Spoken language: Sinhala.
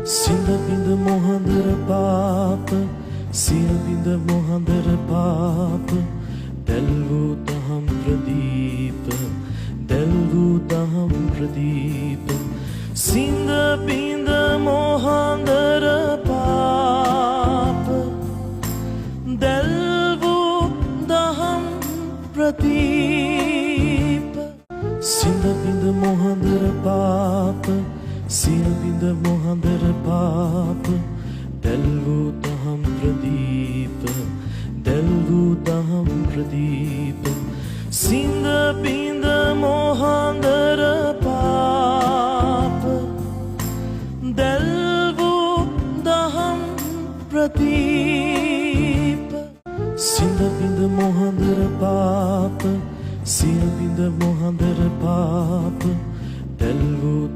සිඳබිඳ මොහඳර පාප සියබිඳ මොහඳර පාප දැල් වූ දහම් ප්‍රදීප දැල් වූ දහම් ප්‍රදීප සිඳබිඳ මොහඳර පාප දැල් වූ දහම් ප්‍රදීප සිඳබිඳ මොහඳර පාප සියබිඳ මොහඳර පාප දැල් වූ දහම් ප්‍රදීප දැල් වූ දහම් ප්‍රදීප සිඳබිඳ මොහඳර පාප දැල් වූ දහම් ප්‍රදීප සිඳබිඳ මොහඳර පාප සියබිඳ මොහඳර පාප දැල් වූ